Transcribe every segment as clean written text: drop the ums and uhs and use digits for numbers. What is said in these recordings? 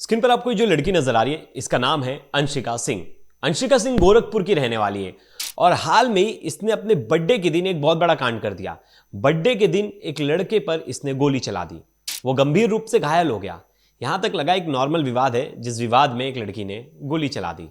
Screen पर आपको जो लड़की नजर आ रही है इसका नाम है अंशिका सिंह। अंशिका सिंह गोरखपुर की रहने वाली है और हाल में ही इसने अपने बर्थडे के दिन एक बहुत बड़ा कांड कर दिया। बर्थडे के दिन एक लड़के पर इसने गोली चला दी, वो गंभीर रूप से घायल हो गया। यहां तक लगा एक नॉर्मल विवाद है जिस विवाद में एक लड़की ने गोली चला दी,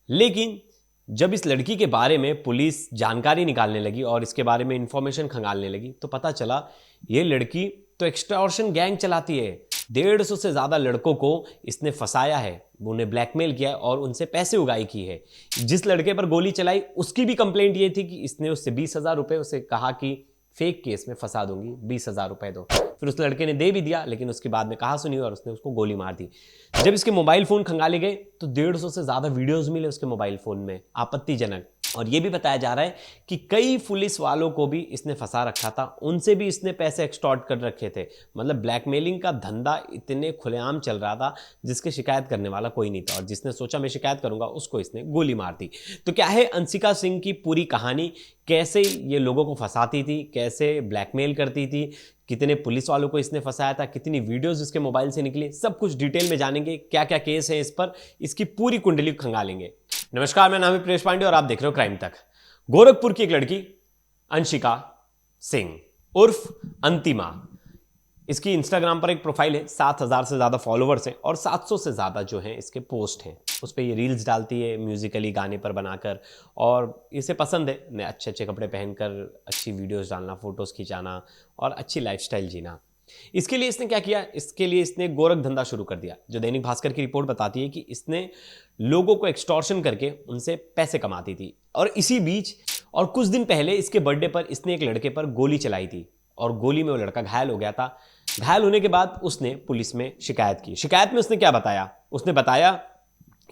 लेकिन जब इस लड़की के बारे में पुलिस जानकारी निकालने लगी और इसके बारे में इंफॉर्मेशन खंगालने लगी तो पता चला ये लड़की तो एक्सटॉर्शन गैंग चलाती है। 150 से ज्यादा लड़कों को इसने फंसाया है, उन्हें ब्लैकमेल किया है और उनसे पैसे उगाई की है। जिस लड़के पर गोली चलाई उसकी भी कंप्लेंट ये थी कि इसने उससे 20,000 रुपए उसे कहा कि फेक केस में फंसा दूंगी, 20,000 रुपए दो। फिर उस लड़के ने दे भी दिया, लेकिन उसके बाद में कहा सुनी और उसने उसको गोली मार दी। जब इसके मोबाइल फोन खंगाले गए तो 150 से ज्यादा वीडियोस मिले उसके मोबाइल फोन में, आपत्तिजनक। और यह भी बताया जा रहा है कि कई पुलिस वालों को भी इसने फंसा रखा था, उनसे भी इसने पैसे एक्सटॉर्ट कर रखे थे। मतलब ब्लैकमेलिंग का धंधा इतने खुलेआम चल रहा था जिसके शिकायत करने वाला कोई नहीं था, और जिसने सोचा मैं शिकायत करूंगा उसको इसने गोली मार दी। तो क्या है अंशिका सिंह की पूरी कहानी, कैसे ये लोगों को फंसाती थी, कैसे ब्लैकमेल करती थी, कितने पुलिस वालों को इसने फंसाया था, कितनी वीडियोस इसके मोबाइल से निकली, सब कुछ डिटेल में जानेंगे। क्या क्या केस है इस पर, इसकी पूरी कुंडली खंगालेंगे। नमस्कार, मेरा नाम है प्रेश पांडे और आप देख रहे हो क्राइम तक। गोरखपुर की एक लड़की अंशिका सिंह उर्फ अंतिमा, इसकी इंस्टाग्राम पर एक प्रोफाइल है, 7,000 से ज्यादा फॉलोवर्स हैं और 700 से ज्यादा जो हैं इसके पोस्ट हैं। उस पर ये रील्स डालती है म्यूजिकली गाने पर बनाकर, और इसे पसंद है अच्छे अच्छे कपड़े पहनकर अच्छी वीडियोस डालना, फोटोज खिंचाना और अच्छी लाइफस्टाइल जीना। इसके लिए इसने क्या किया, इसके लिए इसने गोरख धंधा शुरू कर दिया। जो दैनिक भास्कर की रिपोर्ट बताती है कि इसने लोगों को एक्सटॉर्शन करके उनसे पैसे कमाती थी। और इसी बीच और कुछ दिन पहले इसके बर्थडे पर इसने एक लड़के पर गोली चलाई थी और गोली में वो लड़का घायल हो गया था। घायल होने के बाद उसने पुलिस में शिकायत की। शिकायत में उसने क्या बताया, उसने बताया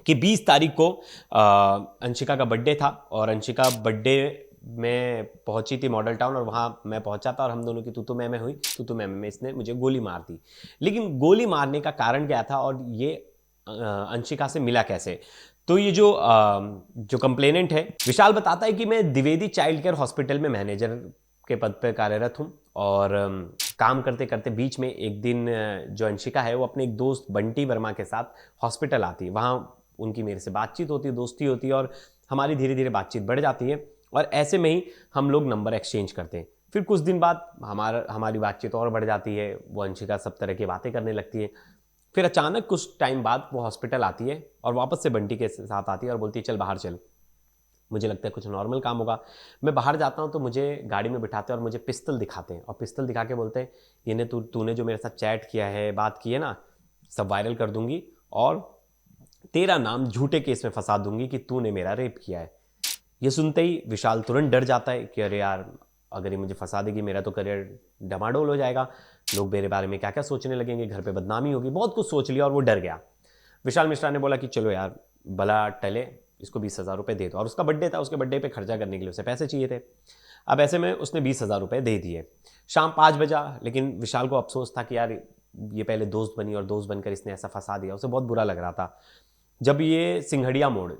कि 20 तारीख को अंशिका का बर्थडे था और अंशिका बर्थडे में पहुंची थी मॉडल टाउन और वहां मैं पहुंचा था और हम दोनों की तू तो मैं हुई। तू तो मैं में इसने मुझे गोली मार दी। लेकिन गोली मारने का कारण क्या था और ये अंशिका से मिला कैसे, तो ये जो कंप्लेनेंट है विशाल बताता है कि मैं द्विवेदी चाइल्ड केयर हॉस्पिटल में मैनेजर के पद पर कार्यरत हूं और काम करते करते बीच में एक दिन जो अंशिका है वो अपने एक दोस्त बंटी वर्मा के साथ हॉस्पिटल आती है। वहाँ उनकी मेरे से बातचीत होती है, दोस्ती होती है और हमारी धीरे धीरे बातचीत बढ़ जाती है और ऐसे में ही हम लोग नंबर एक्सचेंज करते हैं। फिर कुछ दिन बाद हमारी बातचीत और बढ़ जाती है, वो अंशिका सब तरह की बातें करने लगती है। फिर अचानक कुछ टाइम बाद वो हॉस्पिटल आती है और वापस से बंटी के साथ आती है और बोलती है चल बाहर चल, मुझे लगता है कुछ नॉर्मल काम होगा। मैं बाहर जाता हूँ तो मुझे गाड़ी में बिठाते हैं और मुझे पिस्तल दिखाते हैं और पिस्तल दिखा के बोलते हैं ये तूने जो मेरे साथ चैट किया है, बात की है ना, सब वायरल कर दूंगी और तेरा नाम झूठे केस में फंसा दूंगी कि तूने मेरा रेप किया है। ये सुनते ही विशाल तुरंत डर जाता है कि अरे यार, अगर ये मुझे फंसा देगी मेरा तो करियर डमाडोल हो जाएगा, लोग मेरे बारे में क्या क्या सोचने लगेंगे, घर पे बदनामी होगी। बहुत कुछ सोच लिया और वो डर गया। विशाल मिश्रा ने बोला कि चलो यार भला टले, इसको 20,000 रुपये दे दो। और उसका बर्थडे था, उसके बर्थडे पे खर्चा करने के लिए उसे पैसे चाहिए थे। अब ऐसे में उसने 20,000 रुपये दे दिए। शाम 5 बजा, लेकिन विशाल को अफसोस था कि यार ये पहले दोस्त बनी और दोस्त बनकर इसने ऐसा फंसा दिया, उसे बहुत बुरा लग रहा था। जब ये सिंघड़िया मोड़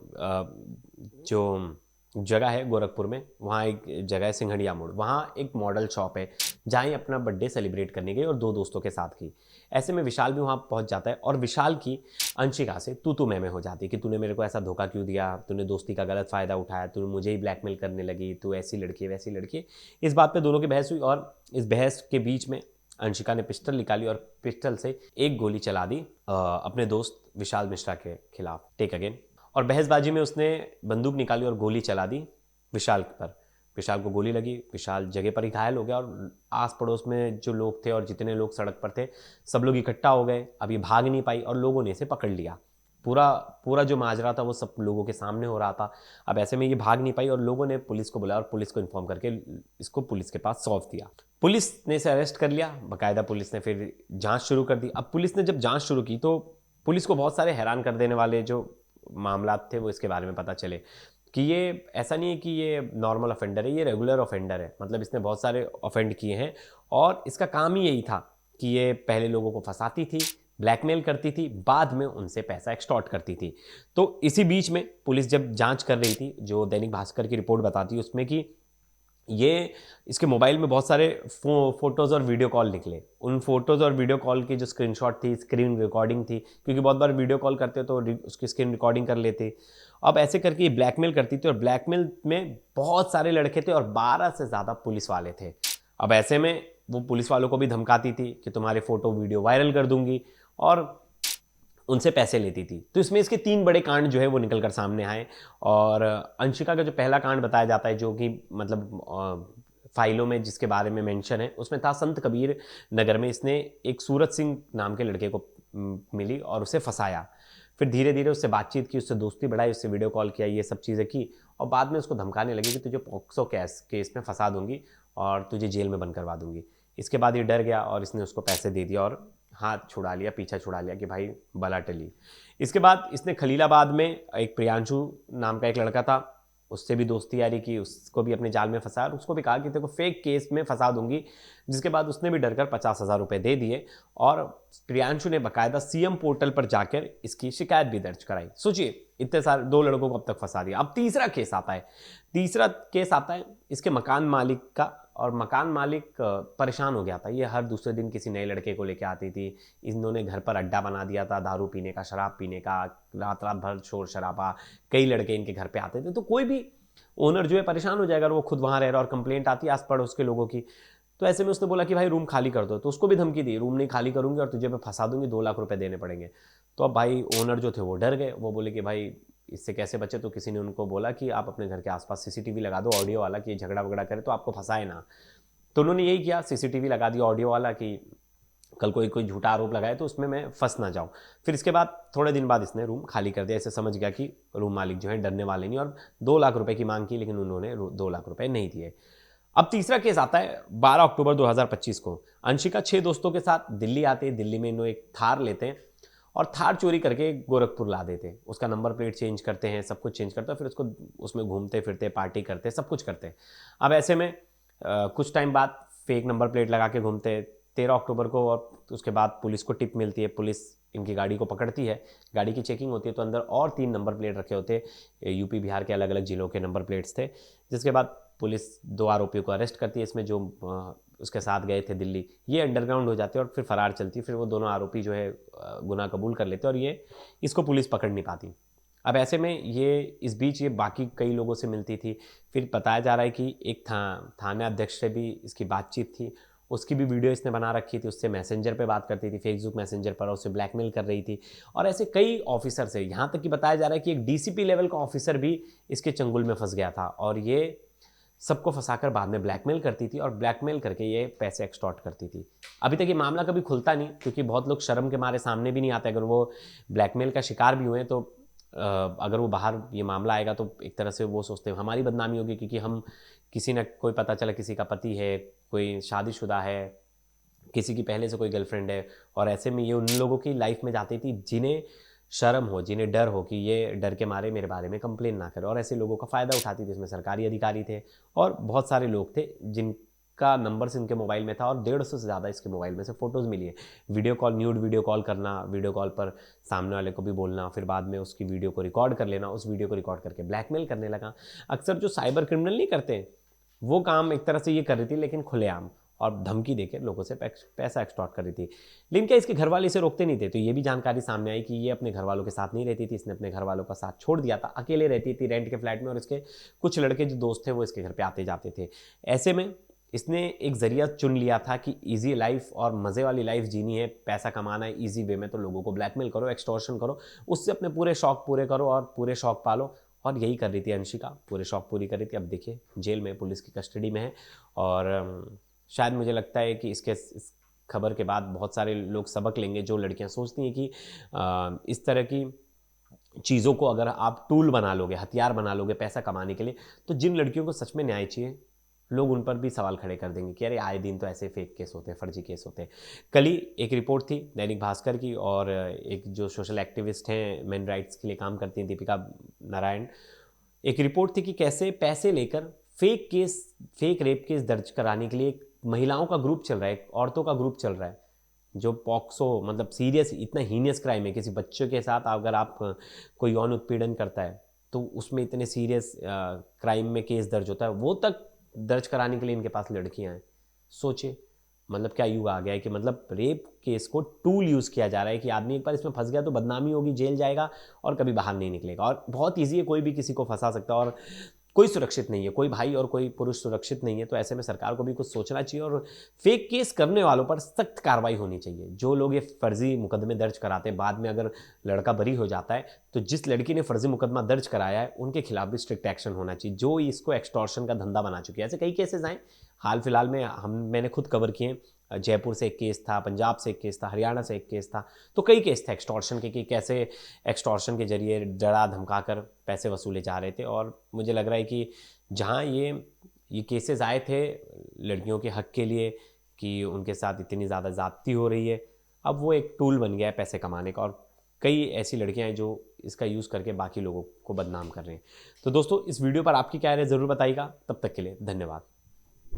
जो जगह है गोरखपुर में, वहाँ एक जगह है सिंघड़िया मोड़, वहाँ एक मॉडल शॉप है जहाँ ही अपना बर्थडे सेलिब्रेट करने गई और 2 दोस्तों के साथ की। ऐसे में विशाल भी वहाँ पहुँच जाता है और विशाल की अंशिका से तू मैं हो जाती है कि तूने मेरे को ऐसा धोखा क्यों दिया, तूने दोस्ती का गलत फ़ायदा उठाया, तू मुझे ही ब्लैकमेल करने लगी, तू ऐसी लड़की है वैसी लड़की है। इस बात पर दोनों की बहस हुई और इस बहस के बीच में अंशिका ने पिस्टल निकाली और पिस्टल से एक गोली चला दी अपने दोस्त विशाल मिश्रा के खिलाफ। Take again. और बहसबाजी में उसने बंदूक निकाली और गोली चला दी विशाल पर। विशाल को गोली लगी, विशाल जगह पर ही घायल हो गया और आस पड़ोस में जो लोग थे और जितने लोग सड़क पर थे सब लोग इकट्ठा हो गए। अब ये भाग नहीं पाई और लोगों ने इसे पकड़ लिया। पूरा जो माजरा था वो सब लोगों के सामने हो रहा था। अब ऐसे में ये भाग नहीं पाई और लोगों ने पुलिस को बुलाया और पुलिस को इन्फॉर्म करके इसको पुलिस के पास सौंप दिया। पुलिस ने इसे अरेस्ट कर लिया, बाकायदा पुलिस ने फिर जांच शुरू कर दी। अब पुलिस ने जब जांच शुरू की तो पुलिस को बहुत सारे हैरान कर देने वाले जो मामला थे वो इसके बारे में पता चले कि ये ऐसा नहीं है कि ये नॉर्मल ऑफेंडर है, ये रेगुलर ऑफेंडर है। मतलब इसने बहुत सारे ऑफेंड किए हैं और इसका काम ही यही था कि ये पहले लोगों को फंसाती थी, ब्लैकमेल करती थी, बाद में उनसे पैसा एक्सटॉर्ट करती थी। तो इसी बीच में पुलिस जब जांच कर रही थी, जो दैनिक भास्कर की रिपोर्ट बताती है उसमें कि ये इसके मोबाइल में बहुत सारे फोटोज़ और वीडियो कॉल निकले। उन फोटोज़ और वीडियो कॉल की जो स्क्रीनशॉट थी, स्क्रीन रिकॉर्डिंग थी, क्योंकि बहुत बार वीडियो कॉल करते तो उसकी स्क्रीन रिकॉर्डिंग कर लेते। अब ऐसे करके ये ब्लैकमेल करती थी और ब्लैकमेल में बहुत सारे लड़के थे और 12 से ज़्यादा पुलिस वाले थे। अब ऐसे में वो पुलिस वालों को भी धमकाती थी कि तुम्हारे फोटो वीडियो वायरल कर दूंगी, और उनसे पैसे लेती थी। तो इसमें इसके 3 बड़े कांड जो है वो निकल कर सामने आए। और अंशिका का जो पहला कांड बताया जाता है, जो कि मतलब फाइलों में जिसके बारे में मेंशन है, उसमें था संत कबीर नगर में इसने एक सूरज सिंह नाम के लड़के को मिली और उसे फंसाया। फिर धीरे धीरे उससे बातचीत की, उससे दोस्ती बढ़ाई, उससे वीडियो कॉल किया, ये सब चीज़ें की, और बाद में उसको धमकाने लगी कि तुझे पॉक्सो केस में फंसा दूंगी और तुझे जेल में बंद करवा दूंगी। इसके बाद ये डर गया और इसने उसको पैसे दे दिया और हाथ छुड़ा लिया, पीछा छुड़ा लिया कि भाई बला टली। इसके बाद इसने खलीलाबाद में एक प्रियांशु नाम का एक लड़का था, उससे भी दोस्ती यारी की, उसको भी अपने जाल में फंसा और उसको भी कहा कि तेरे को फेक केस में फंसा दूंगी। जिसके बाद उसने भी डरकर 50,000 रुपये दे दिए और प्रियांशु ने बाकायदा सीएम पोर्टल पर जाकर इसकी शिकायत भी दर्ज कराई। सोचिए, इतने सारे 2 लड़कों को अब तक फंसा दिया। अब तीसरा केस आता है इसके मकान मालिक का। और मकान मालिक परेशान हो गया था, ये हर दूसरे दिन किसी नए लड़के को लेके आती थी। इन्होंने घर पर अड्डा बना दिया था दारू पीने का, शराब पीने का, रात रात भर शोर शराबा, कई लड़के इनके घर पे आते थे। तो कोई भी ओनर जो है परेशान हो जाएगा, और वो खुद वहाँ रह रहा और कंप्लेंट आती है आस पड़ोस के लोगों की। तो ऐसे में उसने बोला कि भाई रूम खाली कर दो। तो उसको भी धमकी दी, रूम नहीं खाली करूंगी और तुझे मैं फंसा दूंगी, 2 लाख रुपए देने पड़ेंगे। तो अब भाई ओनर जो थे वो डर गए, वो बोले कि भाई इससे कैसे बचे। तो किसी ने उनको बोला कि आप अपने घर के आसपास सीसीटीवी लगा दो ऑडियो वाला, कि झगड़ा वगड़ा करे तो आपको फंसाए ना। तो उन्होंने यही किया, सीसीटीवी लगा दिया ऑडियो वाला, कि कल कोई झूठा आरोप लगाए तो उसमें मैं फंस ना जाऊं। फिर इसके बाद थोड़े दिन बाद इसने रूम खाली कर दिया। ऐसे समझ गया कि रूम मालिक जो है डरने वाले नहीं, और 2 लाख रुपए की मांग की, लेकिन उन्होंने 2 लाख रुपए नहीं दिए। अब तीसरा केस आता है 12 अक्टूबर 2025 को। अंशिका 6 दोस्तों के साथ दिल्ली आते हैं। दिल्ली में इन्होंने एक थार लेते हैं और थार चोरी करके गोरखपुर ला देते हैं। उसका नंबर प्लेट चेंज करते हैं, सब कुछ चेंज करते हैं, फिर उसको उसमें घूमते फिरते, पार्टी करते, सब कुछ करते हैं। अब ऐसे में कुछ टाइम बाद फेक नंबर प्लेट लगा के घूमते हैं। 13 अक्टूबर को, और उसके बाद पुलिस को टिप मिलती है, पुलिस इनकी गाड़ी को पकड़ती है। गाड़ी की चेकिंग होती है तो अंदर और 3 नंबर प्लेट रखे होते, यूपी बिहार के अलग अलग जिलों के नंबर प्लेट्स थे। जिसके बाद पुलिस 2 आरोपियों को अरेस्ट करती है, इसमें जो उसके साथ गए थे दिल्ली, ये अंडरग्राउंड हो जाते हैं और फिर फरार चलती है। फिर वो दोनों आरोपी जो है गुनाह कबूल कर लेते हैं और ये इसको पुलिस पकड़ नहीं पाती। अब ऐसे में ये इस बीच ये बाकी कई लोगों से मिलती थी। फिर बताया जा रहा है कि एक थाना अध्यक्ष से भी इसकी बातचीत थी, उसकी भी वीडियो इसने बना रखी थी, उससे मैसेंजर पे बात करती थी, फेसबुक मैसेंजर पर, उससे ब्लैकमेल कर रही थी। और ऐसे कई ऑफिसर से, यहाँ तक कि बताया जा रहा है कि एक डीसीपी लेवल का ऑफिसर भी इसके चंगुल में फंस गया था, और ये सबको फंसाकर बाद में ब्लैकमेल करती थी और ब्लैकमेल करके ये पैसे एक्सटॉर्ट करती थी। अभी तक ये मामला कभी खुलता नहीं, क्योंकि बहुत लोग शर्म के मारे सामने भी नहीं आते। अगर वो ब्लैकमेल का शिकार भी हुए तो अगर वो बाहर ये मामला आएगा तो एक तरह से वो सोचते हैं हमारी बदनामी होगी, क्योंकि हम किसी न कोई पता चला किसी का पति है, कोई शादीशुदा है, किसी की पहले से कोई गर्लफ्रेंड है, और ऐसे में ये उन लोगों की लाइफ में जाती थी जिन्हें शर्म हो, जिन्हें डर हो कि ये डर के मारे मेरे बारे में कंप्लेन ना करे, और ऐसे लोगों का फ़ायदा उठाती थी। इसमें सरकारी अधिकारी थे और बहुत सारे लोग थे जिनका नंबर इनके मोबाइल में था, और 150 से ज़्यादा इसके मोबाइल में से फ़ोटोज़ मिली है। Video call, nude video call करना, वीडियो कॉल पर सामने वाले को भी बोलना, फिर बाद में उसकी वीडियो को रिकॉर्ड कर लेना, उस वीडियो को रिकॉर्ड करके ब्लैकमेल करने लगा। अक्सर जो साइबर क्रिमिनल नहीं करते वो काम एक तरह से ये कर रही थी, लेकिन खुलेआम, और धमकी देकर लोगों से पैसा एक्सटॉर्ट कर रही थी। लेकिन क्या इसके घर वाले इसे रोकते नहीं थे? तो ये भी जानकारी सामने आई कि ये अपने घर वालों के साथ नहीं रहती थी, इसने अपने घर वालों का साथ छोड़ दिया था, अकेले रहती थी रेंट के फ्लैट में, और इसके कुछ लड़के जो दोस्त थे वो इसके घर पे आते जाते थे। ऐसे में इसने एक जरिया चुन लिया था कि ईजी लाइफ और मज़े वाली लाइफ जीनी है, पैसा कमाना है ईजी वे में, तो लोगों को ब्लैकमेल करो, एक्सटॉर्शन करो, उससे अपने पूरे शौक पूरे करो और पूरे शौक पालो। और यही कर रही थी अंशिका, पूरे शौक पूरी कर रही थी। अब देखिए जेल में, पुलिस की कस्टडी में है, और शायद मुझे लगता है कि इस खबर के बाद बहुत सारे लोग सबक लेंगे। जो लड़कियां सोचती हैं कि इस तरह की चीज़ों को अगर आप टूल बना लोगे, हथियार बना लोगे पैसा कमाने के लिए, तो जिन लड़कियों को सच में न्याय चाहिए, लोग उन पर भी सवाल खड़े कर देंगे कि अरे आए दिन तो ऐसे फेक केस होते हैं, फर्जी केस होते हैं। कल ही एक रिपोर्ट थी दैनिक भास्कर की, और एक जो सोशल एक्टिविस्ट हैं, मेन राइट्स के लिए काम करती हैं, दीपिका नारायण, एक रिपोर्ट थी कि कैसे पैसे लेकर फेक रेप केस दर्ज कराने के लिए एक महिलाओं का ग्रुप चल रहा है, एक औरतों का ग्रुप चल रहा है, जो पॉक्सो, मतलब सीरियस, इतना हीनियस क्राइम है। किसी बच्चों के साथ अगर आप कोई यौन उत्पीड़न करता है तो उसमें इतने सीरियस क्राइम में केस दर्ज होता है, वो तक दर्ज कराने के लिए इनके पास लड़कियां हैं। सोचिए मतलब क्या युग आ गया है कि मतलब रेप केस को टूल यूज़ किया जा रहा है कि आदमी एक बार इसमें फंस गया तो बदनामी होगी, जेल जाएगा और कभी बाहर नहीं निकलेगा। और बहुत ईजी है, कोई भी किसी को फंसा सकता है और कोई सुरक्षित नहीं है, कोई भाई और कोई पुरुष सुरक्षित नहीं है। तो ऐसे में सरकार को भी कुछ सोचना चाहिए और फेक केस करने वालों पर सख्त कार्रवाई होनी चाहिए। जो लोग ये फर्जी मुकदमे दर्ज कराते हैं, बाद में अगर लड़का बरी हो जाता है तो जिस लड़की ने फर्जी मुकदमा दर्ज कराया है उनके खिलाफ भी स्ट्रिक्ट एक्शन होना चाहिए, जो इसको एक्सटॉर्शन का धंधा बना चुकी है। ऐसे कई केसेस आए हाल फिलहाल में, मैंने खुद कवर किए। जयपुर से एक केस था, पंजाब से एक केस था, हरियाणा से एक केस था। तो कई केस थे एक्सटॉर्शन के कि कैसे एक्सटॉर्शन के जरिए डरा धमका कर पैसे वसूले जा रहे थे। और मुझे लग रहा है कि जहाँ ये केसेस आए थे लड़कियों के हक के लिए कि उनके साथ इतनी ज़्यादा ज़्यादती हो रही है, अब वो एक टूल बन गया है पैसे कमाने का। और कई ऐसी लड़कियां हैं जो इसका यूज़ करके बाकी लोगों को बदनाम कर रहे हैं। तो दोस्तों इस वीडियो पर आपकी क्या राय ज़रूर बताइएगा। तब तक के लिए धन्यवाद।